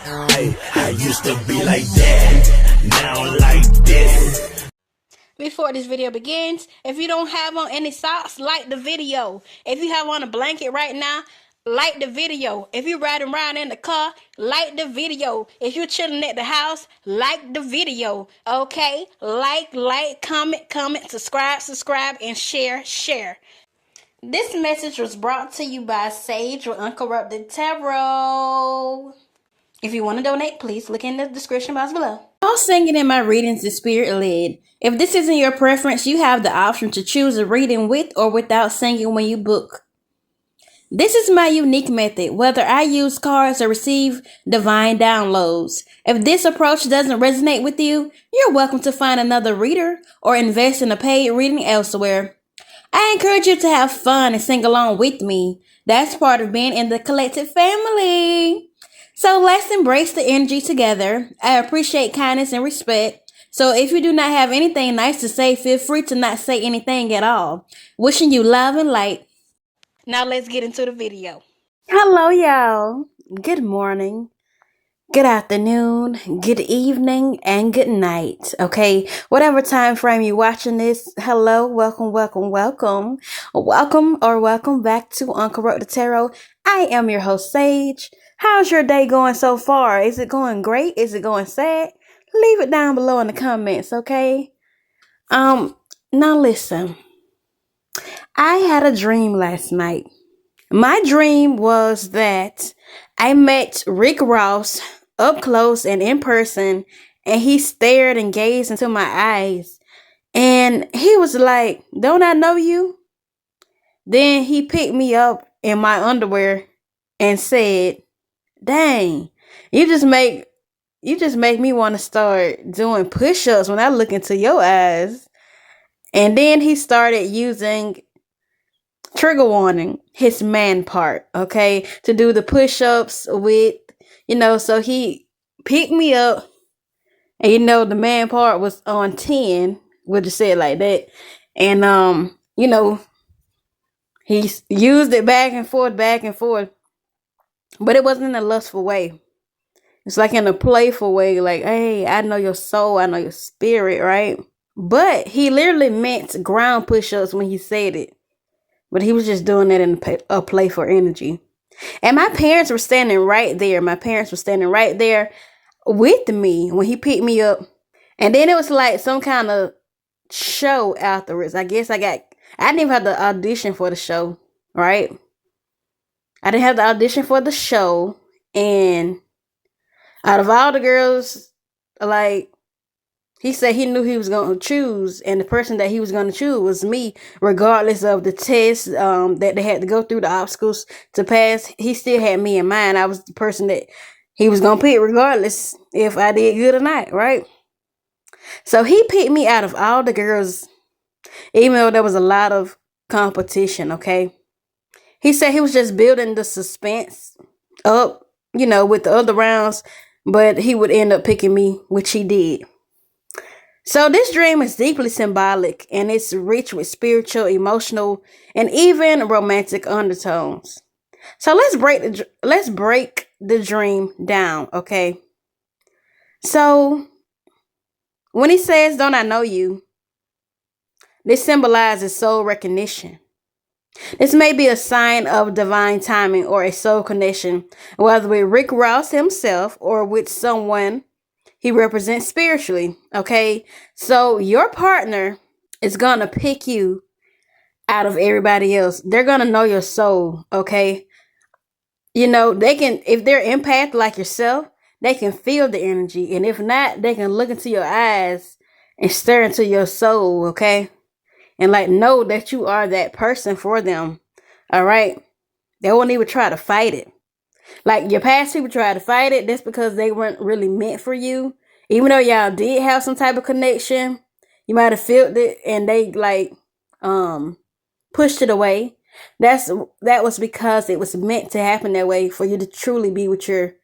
I used to be like that, now like this. Before this video begins, if you don't have on any socks, like the video. If you have on a blanket right now, like the video. If you're riding around in the car, like the video. If you're chilling at the house, like the video. Okay? Like, comment, subscribe, and share. This message was brought to you by Sage with Uncorrupted Tarot. If you want to donate, please look in the description box below. All singing in my readings is spirit-led. If this isn't your preference, you have the option to choose a reading with or without singing when you book. This is my unique method, whether I use cards or receive divine downloads. If this approach doesn't resonate with you, you're welcome to find another reader or invest in a paid reading elsewhere. I encourage you to have fun and sing along with me. That's part of being in the collective family. So let's embrace the energy together. I appreciate kindness and respect. So if you do not have anything nice to say, feel free to not say anything at all. Wishing you love and light. Now let's get into the video. Hello, y'all. Good morning, good afternoon, good evening, and good night. Okay, whatever time frame you're watching this, hello, welcome back to Uncorrupted Tarot. I am your host, Sage. How's your day going so far? Is it going great? Is it going sad? Leave it down below in the comments, okay? Now listen. I had a dream last night. My dream was that I met Rick Ross up close and in person, and he stared and gazed into my eyes. And he was like, "Don't I know you?" Then he picked me up in my underwear and said, "Dang, you just make me want to start doing push-ups when I look into your eyes." And then he started using, trigger warning, his man part, okay, to do the push-ups with, so he picked me up, and the man part was on 10, we'll just say it like that. And he used it back and forth, but it wasn't in a lustful way. It's like in a playful way, like, "Hey, I know your soul, I know your spirit," right? But he literally meant ground push-ups when he said it. But he was just doing that in a playful energy. And my parents were standing right there. With me when he picked me up. And then it was like some kind of show afterwards. I guess I didn't even have the audition for the show, right? I didn't have the audition for the show. And out of all the girls, like, he said he knew he was going to choose, and the person that he was going to choose was me, regardless of the tests that they had to go through, the obstacles to pass. He still had me in mind. I was the person that he was going to pick, regardless if I did good or not, right? So he picked me out of all the girls, even though there was a lot of competition, okay? He said he was just building the suspense up, with the other rounds, but he would end up picking me, which he did. So this dream is deeply symbolic, and it's rich with spiritual, emotional, and even romantic undertones. So let's break the dream down, okay? So when he says, "Don't I know you?" this symbolizes soul recognition. This may be a sign of divine timing or a soul connection, whether with Rick Ross himself or with someone he represents spiritually, okay? So your partner is going to pick you out of everybody else. They're going to know your soul, okay? They can, if they're empath like yourself, they can feel the energy. And if not, they can look into your eyes and stare into your soul, okay? And know that you are that person for them, all right? They won't even try to fight it. Like your past people tried to fight it. That's because they weren't really meant for you. Even though y'all did have some type of connection, you might have felt it and they pushed it away. That was because it was meant to happen that way, for you to truly be with your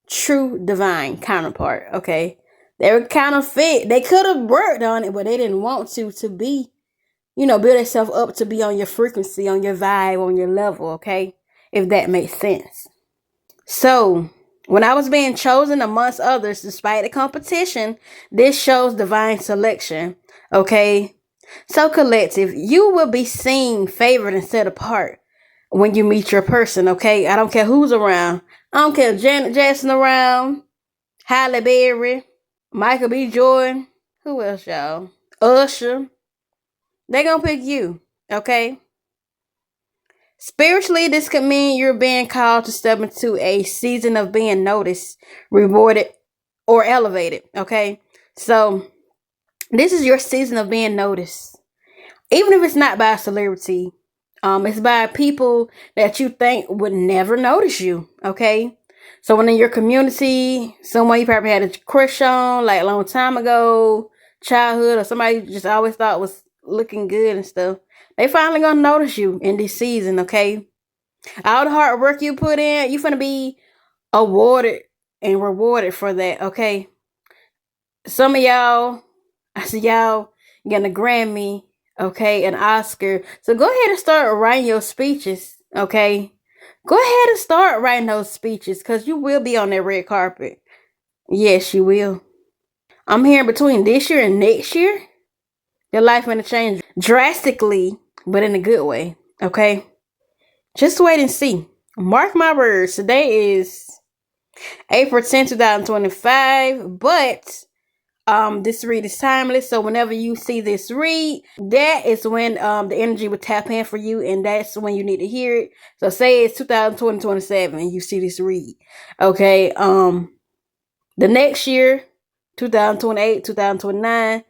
true divine counterpart, okay? They were kind of fit. They could have worked on it, but they didn't want to be, build themselves up to be on your frequency, on your vibe, on your level, okay? If that makes sense. So When I was being chosen amongst others despite the competition, this shows divine selection. Okay? So, collective, you will be seen, favored, and set apart when you meet your person. Okay? I don't care who's around. I don't care if Janet Jackson around, Halle Berry, Michael B. Jordan. Who else, y'all? Usher. They gonna pick you. Okay? Spiritually, this could mean you're being called to step into a season of being noticed, rewarded, or elevated. Okay? So, this is your season of being noticed. Even if it's not by a celebrity, it's by people that you think would never notice you. Okay? So, when in your community, someone you probably had a crush on, like a long time ago, childhood, or somebody you just always thought was looking good and stuff, they finally gonna notice you in this season, okay? All the hard work you put in, you finna be awarded and rewarded for that, okay? Some of y'all, I see y'all getting a Grammy, okay, an Oscar. So go ahead and start writing your speeches, okay? Go ahead and start writing those speeches because you will be on that red carpet. Yes, you will. I'm hearing between this year and next year, your life gonna change drastically, but in a good way. Okay? Just wait and see. Mark my words. Today is April 10th, 2025. But this read is timeless. So whenever you see this read, that is when the energy will tap in for you, and that's when you need to hear it. So say it's 2027 and you see this read. Okay. The next year, 2028, 2029,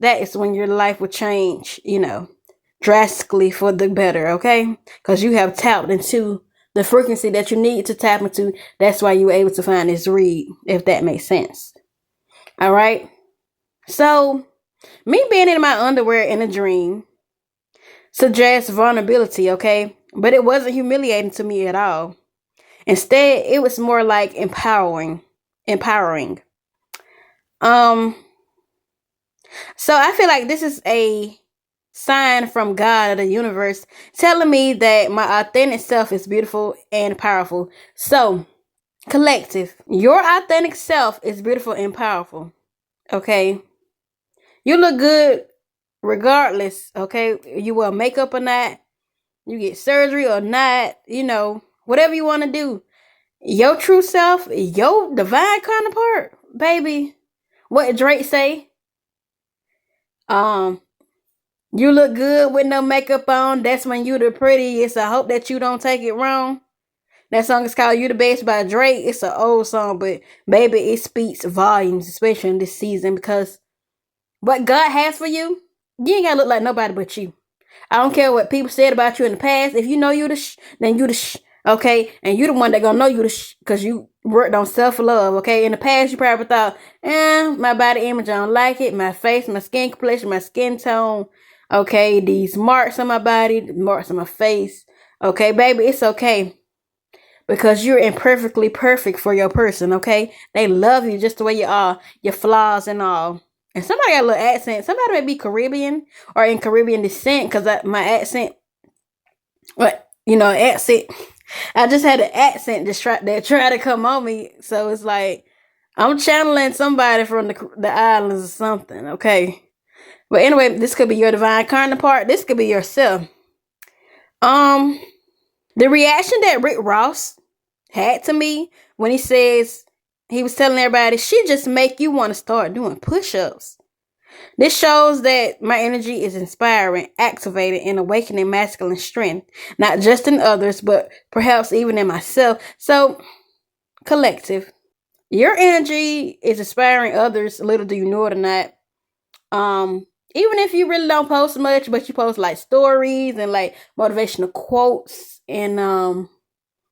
that is when your life will change, drastically for the better, okay? Because you have tapped into the frequency that you need to tap into. That's why you were able to find this read, if that makes sense. All right? So, me being in my underwear in a dream suggests vulnerability, okay? But it wasn't humiliating to me at all. Instead, it was more like empowering. So I feel like this is a sign from God or the universe telling me that my authentic self is beautiful and powerful. So, collective, your authentic self is beautiful and powerful. Okay? You look good regardless, okay? You wear makeup or not, you get surgery or not, whatever you want to do. Your true self, your divine counterpart, baby. What Drake say? You look good with no makeup on. That's when you the prettiest. I hope that you don't take it wrong. That song is called You the Best by Drake. It's an old song, but baby, it speaks volumes, especially in this season, because what God has for you, you ain't gotta look like nobody but you. I don't care what people said about you in the past. If you know you the then you the okay? And you the one that gonna know you the because you worked on self-love, okay? In the past, you probably thought, my body image, I don't like it. My face, my skin complexion, my skin tone, okay? These marks on my body, marks on my face, okay? Baby, it's okay. Because you're imperfectly perfect for your person, okay? They love you just the way you are, your flaws and all. And somebody got a little accent. Somebody may be Caribbean or in Caribbean descent, because my accent, accent. I just had an accent that tried to come on me. So it's like, I'm channeling somebody from the islands or something, okay? But anyway, this could be your divine counterpart. This could be yourself. The reaction that Rick Ross had to me when he was telling everybody, she just make you want to start doing push-ups. This shows that my energy is inspiring, activated, and awakening masculine strength, not just in others, but perhaps even in myself. So, collective, your energy is inspiring others, little do you know it or not. Even if you really don't post much, but you post like stories and like motivational quotes and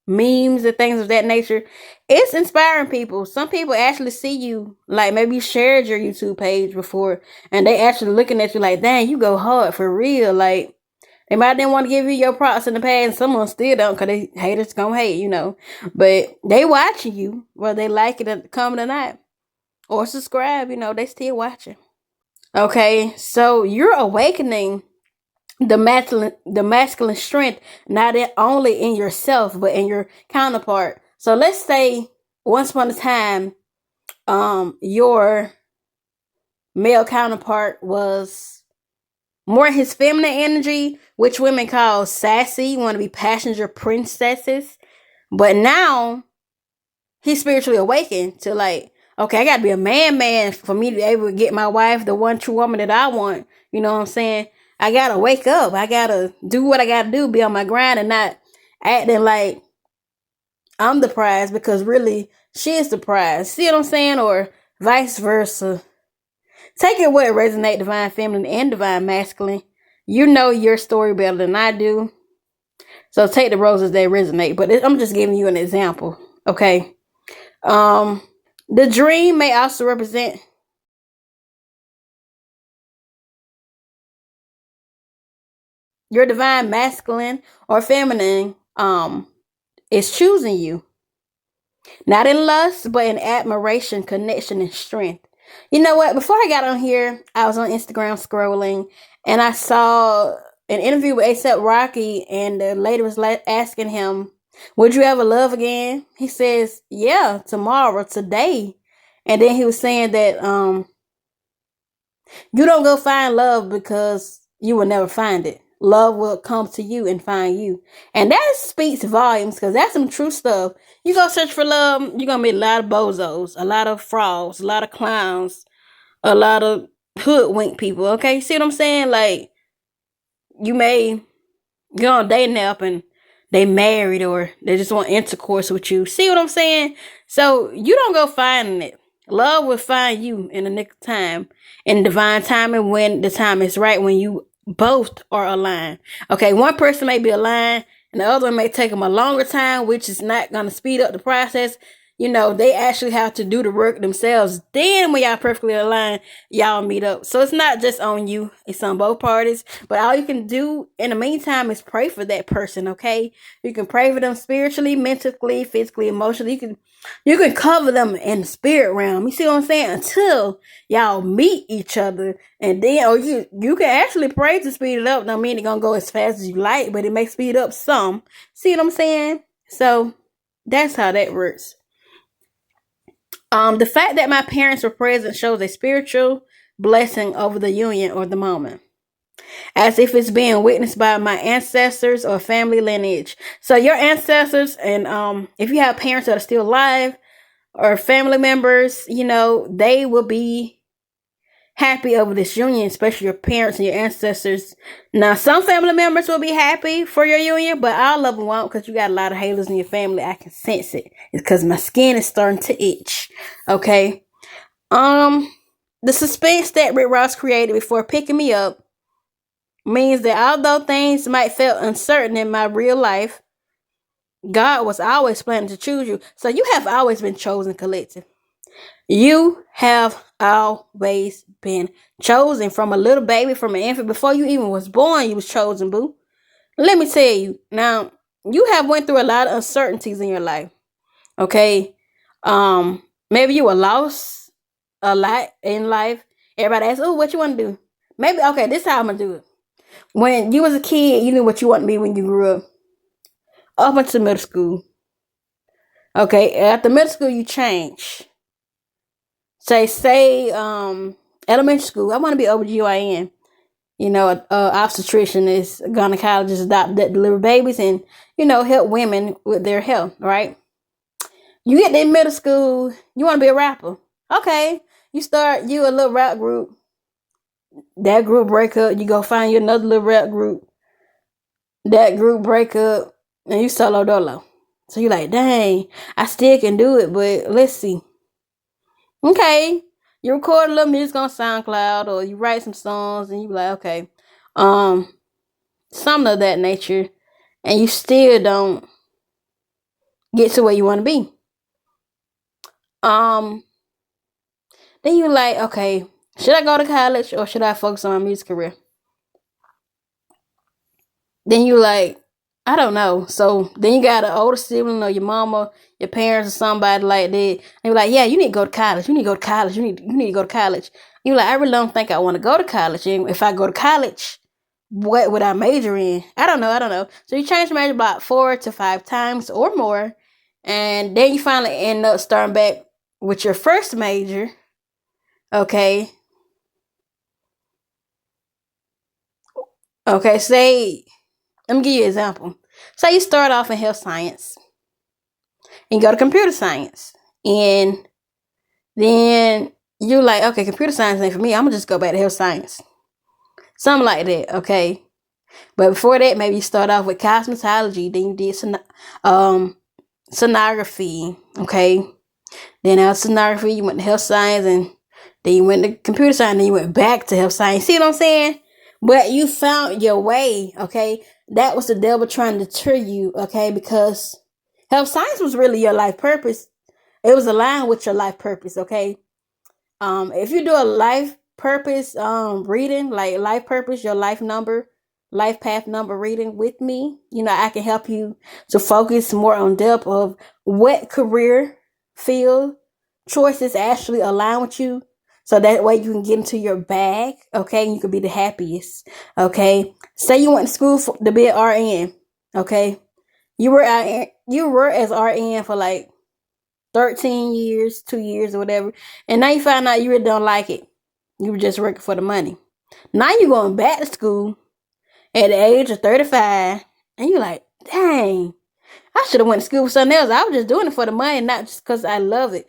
memes and things of that nature, it's inspiring people. Some people actually see you, like maybe you shared your YouTube page before and they actually looking at you like, dang, you go hard for real. Like, they might didn't want to give you your props in the past, and someone still don't, because they haters gonna hate, but they watching you, whether they like it or comment or not, or subscribe, they still watching. Okay, so you're awakening the masculine strength, not only in yourself but in your counterpart. So let's say once upon a time, your male counterpart was more his feminine energy, which women call sassy, want to be passenger princesses. But now he's spiritually awakened to like, okay, I gotta be a man for me to be able to get my wife, the one true woman that I want. You know what I'm saying? I gotta wake up. I gotta do what I gotta do, be on my grind and not acting like I'm the prize because really she is the prize. See what I'm saying? Or vice versa. Take it where it resonate divine feminine and divine masculine. You know your story better than I do. So take the roses that resonate. But I'm just giving you an example. Okay. The dream may also represent your divine masculine or feminine is choosing you. Not in lust, but in admiration, connection, and strength. You know what? Before I got on here, I was on Instagram scrolling and I saw an interview with ASAP Rocky, and the lady was asking him, would you ever love again? He says, yeah, tomorrow, today. And then he was saying that you don't go find love because you will never find it. Love will come to you and find you. And that speaks volumes because that's some true stuff. You go search for love, you're going to meet a lot of bozos, a lot of frauds, a lot of clowns, a lot of hoodwink people. Okay, see what I'm saying? Like, you may go on a dating app and they married or they just want intercourse with you. See what I'm saying? So you don't go finding it. Love will find you in the nick of time, in divine timing, when the time is right, when you both are aligned. Okay, one person may be aligned and the other one may take them a longer time, which is not going to speed up the process. You know, they actually have to do the work themselves. Then when y'all perfectly aligned, y'all meet up. So it's not just on you. It's on both parties. But all you can do in the meantime is pray for that person, okay? You can pray for them spiritually, mentally, physically, emotionally. You can cover them in the spirit realm. You see what I'm saying? Until y'all meet each other. And then, or you can actually pray to speed it up. Don't mean it's going to go as fast as you like, but it may speed up some. See what I'm saying? So that's how that works. The fact that my parents were present shows a spiritual blessing over the union or the moment, as if it's being witnessed by my ancestors or family lineage. So your ancestors, and if you have parents that are still alive or family members, you know, they will be happy over this union, especially your parents and your ancestors. Now, some family members will be happy for your union, but all of them won't because you got a lot of haters in your family. I can sense it. It's because my skin is starting to itch. Okay. The suspense that Rick Ross created before picking me up means that although things might feel uncertain in my real life, God was always planning to choose you. So you have always been chosen, collective. You have always been chosen. From a little baby, from an infant, before you even was born, you was chosen, boo. Let me tell you. Now, you have went through a lot of uncertainties in your life. Okay? Maybe you were lost a lot in life. Everybody asks, oh, what you want to do? Maybe, okay, this is how I'm going to do it. When you was a kid, you knew what you want to be when you grew up. Up until middle school. Okay, after middle school, you change. Say, elementary school, I want to be OBGYN. You know, obstetricianist, gynecologist, that deliver babies and, you know, help women with their health, right? You get in middle school, you want to be a rapper. Okay, you start you a little rap group. That group break up, you go find you another little rap group. That group break up, and you solo dolo. So you're like, dang, I still can do it, but let's see. Okay, you record a little music on SoundCloud, or you write some songs, and you be like, okay, something of that nature, and you still don't get to where you want to be. Then you like, okay, should I go to college or should I focus on my music career? Then you like, I don't know. So then you got an older sibling or your mama, your parents, or somebody like that. And you're like, yeah, you need to go to college. You need to go to college. You need to go to college. You're like, I really don't think I want to go to college. And if I go to college, what would I major in? I don't know. So you change the major about 4 to 5 times or more. And then you finally end up starting back with your first major. Okay. Okay, say, let me give you an example. Say you start off in health science and you go to computer science. And then you're like, okay, computer science ain't for me. I'm going to just go back to health science. Something like that, okay? But before that, maybe you start off with cosmetology. Then you did sonography, okay? Then after sonography, you went to health science, and then you went to computer science, and then you went back to health science. See what I'm saying? But you found your way, okay? That was the devil trying to deter you, okay? Because health science was really your life purpose. It was aligned with your life purpose, okay? If you do a life purpose reading, like life purpose, your life path number reading with me, I can help you to focus more on depth of what career field choices actually align with you, so that way you can get into your bag, okay, and you can be the happiest, okay. Say you went to school to be an RN, okay. You were as RN for like 13 years, 2 years, or whatever. And now you find out you really don't like it. You were just working for the money. Now you're going back to school at the age of 35. And you're like, dang, I should have went to school for something else. I was just doing it for the money, not just because I love it.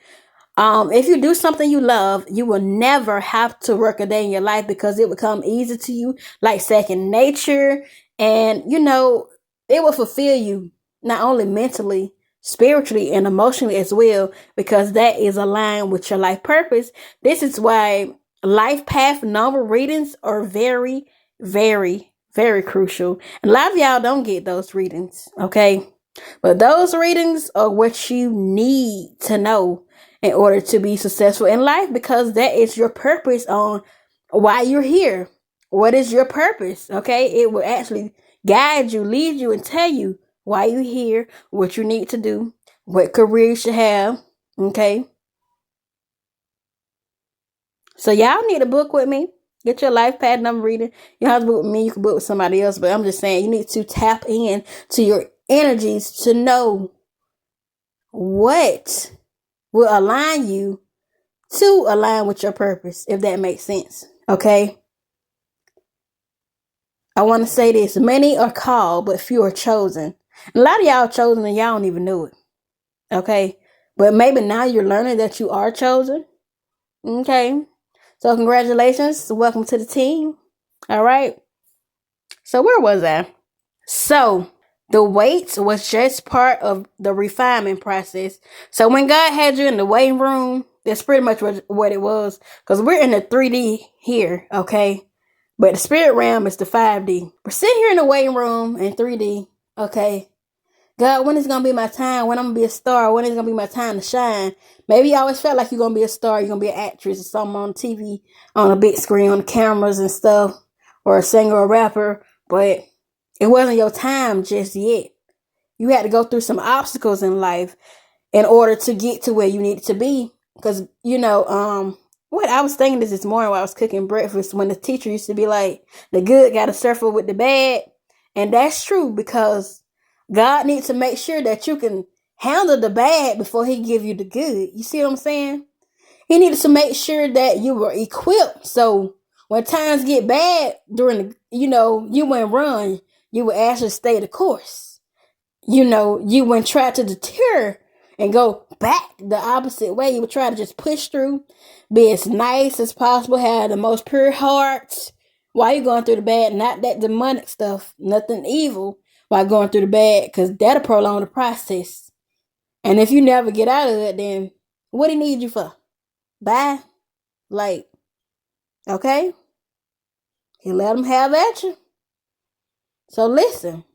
If you do something you love, you will never have to work a day in your life, because it will come easy to you, like second nature. And, it will fulfill you, not only mentally, spiritually, and emotionally as well, because that is aligned with your life purpose. This is why life path number readings are very, very, very crucial. And a lot of y'all don't get those readings, okay? But those readings are what you need to know in order to be successful in life, because that is your purpose on why you're here. What is your purpose? Okay, it will actually guide you, lead you, and tell you why you're here, what you need to do, what career you should have. Okay, so y'all need to book with me. Get your life path number reading. You don't have to book with me. You can book with somebody else. But I'm just saying, you need to tap in to your energies to know what will align you to align with your purpose, if that makes sense. Okay. I want to say this. Many are called, but few are chosen. A lot of y'all are chosen and y'all don't even know it. Okay. But maybe now you're learning that you are chosen. Okay. So congratulations. Welcome to the team. All right. So where was I? So the weight was just part of the refinement process. So when God had you in the waiting room, that's pretty much what it was. Because we're in the 3D here, okay? But the spirit realm is the 5D. We're sitting here in the waiting room in 3D, okay? God, when is going to be my time? When I'm going to be a star? When is going to be my time to shine? Maybe you always felt like you're going to be a star. You're going to be an actress or something on TV, on a big screen, on the cameras and stuff. Or a singer or a rapper. But it wasn't your time just yet. You had to go through some obstacles in life in order to get to where you needed to be. Because, what I was thinking this morning while I was cooking breakfast, when the teacher used to be like, the good got to suffer with the bad. And that's true, because God needs to make sure that you can handle the bad before he give you the good. You see what I'm saying? He needed to make sure that you were equipped. So when times get bad during the, you wouldn't run. You would actually stay the course. You wouldn't try to deter and go back the opposite way. You would try to just push through, be as nice as possible, have the most pure heart while you're going through the bad, not that demonic stuff, nothing evil while going through the bad, because that'll prolong the process. And if you never get out of it, then what he need you for? Bye. Like, okay? He let them have at you. So listen,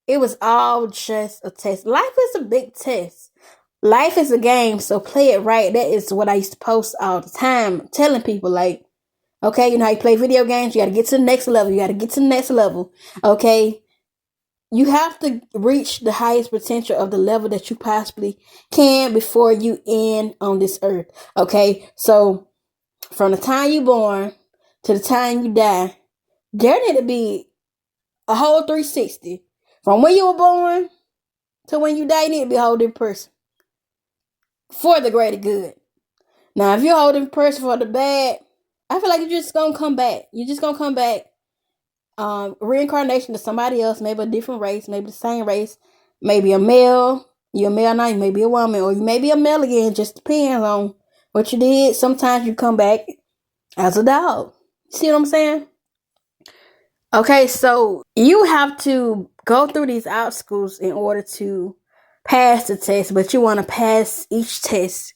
it was all just a test. Life is a big test. Life is a game, so play it right. That is what I used to post all the time, telling people, like, okay, you know how you play video games? You got to get to the next level. You got to get to the next level. Okay? You have to reach the highest potential of the level that you possibly can before you end on this earth. Okay? So from the time you born to the time you die, there need to be a whole 360. From when you were born to when you die, you need to be a whole different person. for the greater good. Now, if you're holding person for the bad, I feel like you're just gonna come back. You're just gonna come back, reincarnation to somebody else, maybe a different race, maybe the same race, maybe a male. You're a male now, you may be a woman, or you may be a male again. Just depends on what you did. Sometimes you come back as a dog. See what I'm saying? Okay, so you have to go through these obstacles in order to pass the test, but you want to pass each test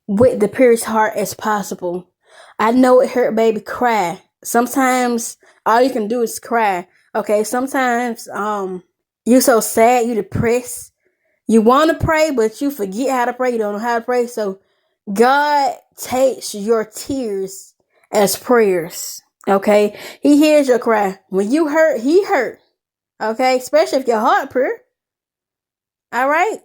with the purest heart as possible. I know it hurt, baby. Cry. Sometimes all you can do is cry. Okay, sometimes you're so sad, you depressed. You want to pray, but you forget how to pray. You don't know how to pray. So God takes your tears as prayers. Okay, He hears your cry. When you hurt, He hurt. Okay, especially if your heart pure. All right.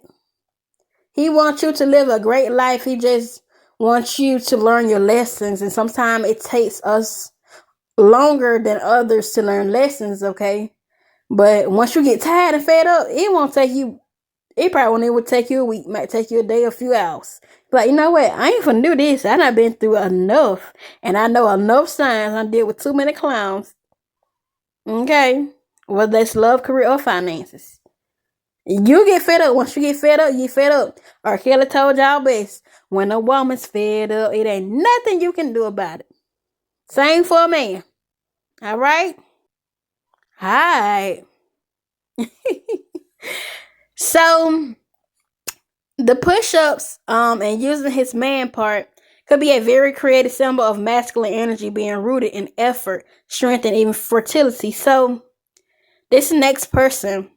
He wants you to live a great life. He just wants you to learn your lessons. And sometimes it takes us longer than others to learn lessons, okay? But once you get tired and fed up, it won't take you, it probably won't even take you a week. It might take you a day, a few hours. But you know what? I ain't finna do this. I done been through enough. And I know enough signs. I deal with too many clowns. Okay? Whether that's love, career, or finances. You get fed up. Once you get fed up, you get fed up. R. Kelly told y'all best. When a woman's fed up, it ain't nothing you can do about it. Same for a man. All right? All right. So, the push-ups and using his man part could be a very creative symbol of masculine energy being rooted in effort, strength, and even fertility. So, this next person,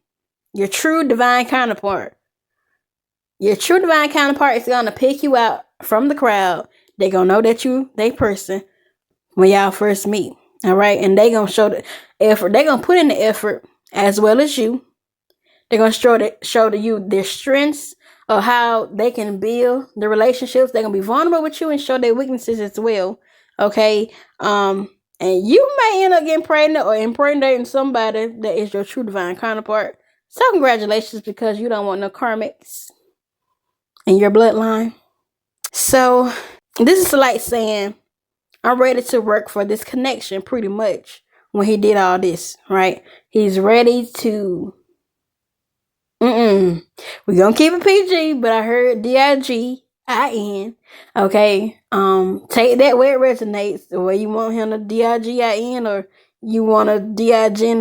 your true divine counterpart. Your true divine counterpart is gonna pick you out from the crowd. They gonna know that you they person when y'all first meet. All right, and they gonna show the effort. They gonna put in the effort as well as you. They're gonna show to you their strengths of how they can build the relationships. They're gonna be vulnerable with you and show their weaknesses as well. Okay, and you may end up getting pregnant or impregnating somebody that is your true divine counterpart. So congratulations, because you don't want no karmics in your bloodline. So this is like saying, I'm ready to work for this connection pretty much when he did all this, right? He's ready to, we're gonna keep it PG, but I heard DIGIN. Okay. Take that where it resonates, the way you want him to DIGIN, or you want to DIGIN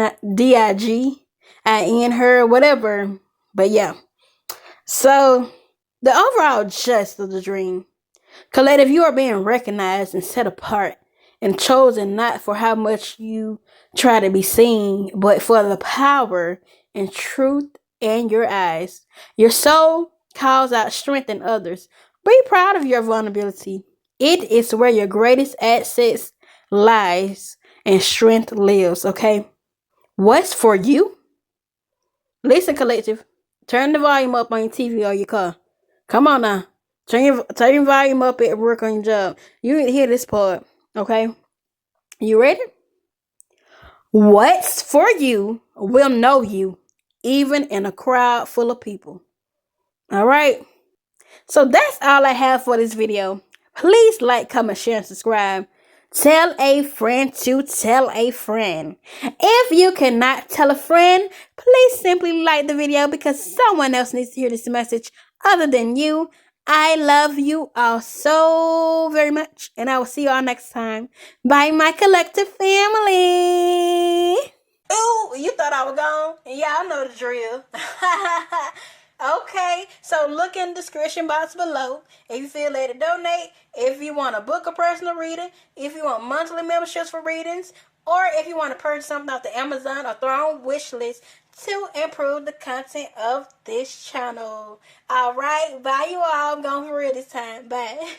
her, whatever. But yeah. So the overall gist of the dream. Collective, you are being recognized and set apart and chosen not for how much you try to be seen, but for the power and truth in your eyes. Your soul calls out strength in others. Be proud of your vulnerability. It is where your greatest assets lies and strength lives, okay? What's for you? Listen, collective. Turn the volume up on your TV or your car. Come on now. Turn your volume up at work on your job. You need to hear this part, okay? You ready? What's for you will know you, even in a crowd full of people. All right? So that's all I have for this video. Please like, comment, share, and subscribe. Tell a friend to tell a friend. If you cannot tell a friend, please simply like the video because someone else needs to hear this message other than you. I love you all so very much, and I will see you all next time. Bye, my collective family. Ooh, you thought I was gone? Yeah, I know the drill. Okay, so look in the description box below if you feel led to donate, if you want to book a personal reading, if you want monthly memberships for readings, or if you want to purchase something off the Amazon or throw on wish list to improve the content of this channel. All right, bye you all. I'm going for real this time. Bye.